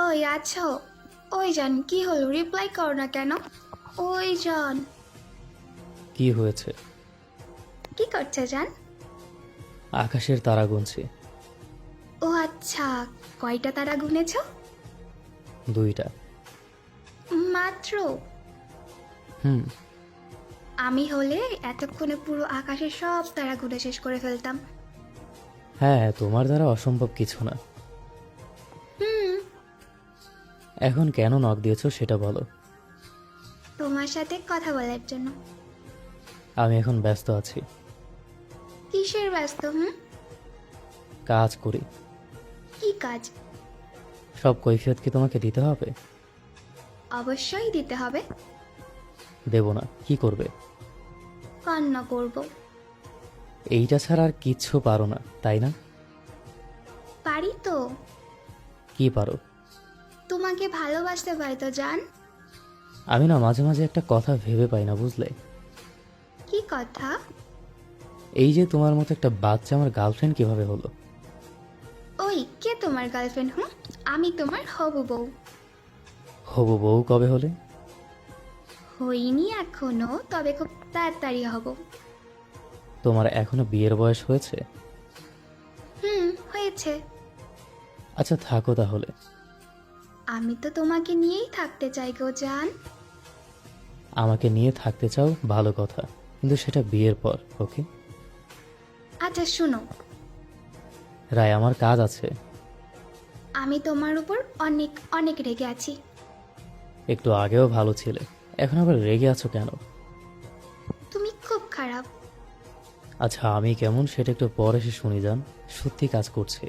ওই আছো? ওই জান, কি হলো? রিপ্লাই করো না কেন? ওই জান, কি হয়েছে? কি করছে জান? আকাশের তারা গুনছি। ও আচ্ছা, কয়টা তারা গুনেছো? 2টা। মাত্র? হুম। আমি হলে এতক্ষণে পুরো আকাশের সব তারা গুনে শেষ করে ফেলতাম। হ্যাঁ, তোমার দ্বারা অসম্ভব কিছু না। হুম। এখন কেন নক দিয়েছো সেটা বলো। তোমার সাথে কথা বলার জন্য। আমি এখন ব্যস্ত আছি। কিসের ব্যস্ত? কাজ করি। কি কাজ? সব কৈফিয়ত কি তোমাকে দিতে হবে? অবশ্যই দিতে হবে। দেব না, কি করবে? কান্না করব। এইটা ছাড়া আর কিচ্ছু পারো না, তাই না? পারি তো। কি পারো? তোমাকে ভালোবাসতে পারি তো জান। আমি না মাঝে মাঝে একটা কথা ভেবে পাই না, বুঝলে? কি কথা? এই যে তোমার মতো একটা বাচ্চা আমার গার্লফ্রেন্ড কিভাবে হলো? ওই কে তোমার গার্লফ্রেন্ড? আমি তোমার হবু বউ। হবু বউ কবে হলে? হইনি এখনো, তবে খুব তাড়াতাড়ি হব। তোমার এখনো বিয়ের বয়স হয়েছে? হয়েছে। আচ্ছা থাকো তাহলে। আমি তো তোমাকে নিয়েই থাকতে চাই গো জান। আমাকে নিয়ে থাকতে চাও, ভালো কথা, কিন্তু সেটা বিয়ের পর, ওকে? আচ্ছা শুনো, রায়, আমার কাজ আছে। আমি তোমার উপর অনেক অনেক রেগে আছি। একটু আগেও ভালো ছিলে, এখন আবার রেগে আছো কেন? তুমি খুব খারাপ। আচ্ছা আমি কেমন সেটা একটু পর এসে শুনি যান। সত্যি কাজ করছে।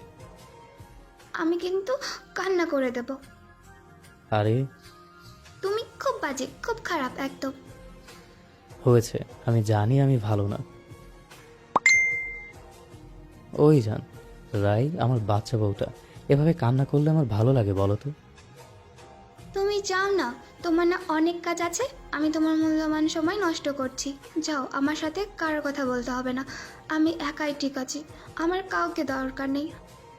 আমি কিন্তু কান্না করে দেব। আরে তুমি খুব বাজে, খুব খারাপ একদম। হয়েছে, আমি জানি আমি ভালো না। ওই যান। রাই, আমার বাচ্চা বউটা এভাবে কান্না করলে আমার ভালো লাগে বলো তো? তুমি যাও না, তোমার না অনেক কাজ আছে। আমি তোমার মূল্যবান সময় নষ্ট করছি। যাও, আমার সাথে কারোর কথা বলতে হবে না। আমি একাই ঠিক আছি। আমার কাউকে দরকার নেই।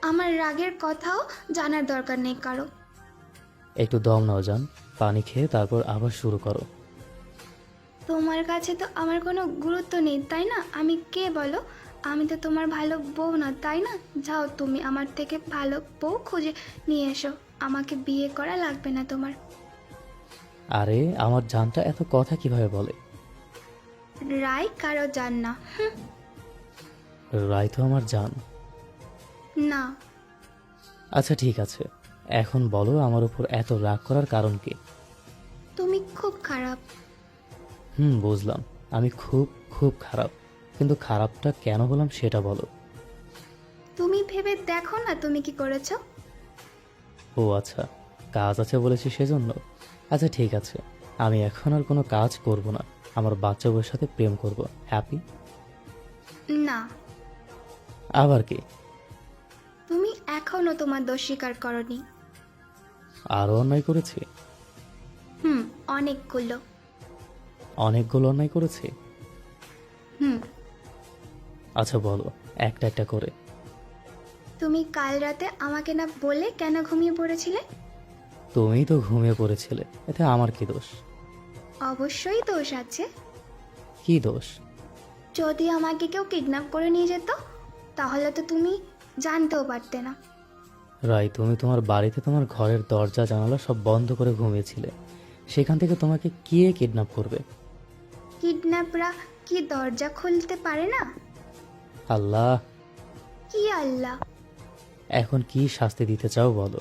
আমার রাগের কথাও জানার দরকার নেই কারো। একটু দম নাও যান, পানি খেয়ে তারপর আবার শুরু করো। তোমার কাছে তো আমার কোনো গুরুত্ব নেই, তাই না? আমি কে বলো? আমি তো তোমার ভালো বউ না, তাই না? যাও, তুমি আমার থেকে ভালো বউ খুঁজে নিয়ে এসো। আমাকে বিয়ে করা লাগবে না তোমার। আরে আমার জানটা এত কথা কিভাবে বলে? রায় কারো জান না। রাই তো আমার জান। না। আচ্ছা ঠিক আছে, এখন বলো আমার উপর এত রাগ করার কারণ কি? তুমি খুব খারাপ। বুঝলাম। আমি খুব খুব খারাপ, কিন্তু খারাপটা কেন হলাম সেটা বলো। তুমি ভেবে দেখো না তুমি কি করেছো। ও আচ্ছা, কাজ আছে বলেছি সেজন্য। আচ্ছা ঠিক আছে, আমি এখন আর কোনো কাজ করব না, আমার বাচ্চা বউয়ের সাথে প্রেম করব। হ্যাপি? না। আবার কি? তুমি এখনো তোমার দোষ স্বীকার করনি। আরও অন্যায় করেছি? অনেকগুলো। অনেকগুলো অন্যায় করেছি? হুম। আচ্ছা বলো, একটা একটা করে। তুমি কাল রাতে আমাকে না বলে কেন ঘুমিয়ে পড়েছিলে? তুমিই তো ঘুমিয়ে পড়েছিলে, এতে আমার কি দোষ? অবশ্যই দোষ আছে। কি দোষ? যদি আমাকে কেউ কিডন্যাপ করে নিয়ে যেত, তাহলে তো তুমি জানতেও পারতে না। রাই, তুমি তোমার বাড়িতে তোমার ঘরের দরজা জানালা সব বন্ধ করে ঘুমিয়েছিলে, সেখান থেকে তোমাকে কে কিডন্যাপ করবে? কিডন্যাপরা কি দরজা খুলতে পারে না? আল্লাহ! কি আল্লাহ? এখন কি শাস্তি দিতে চাও বলো।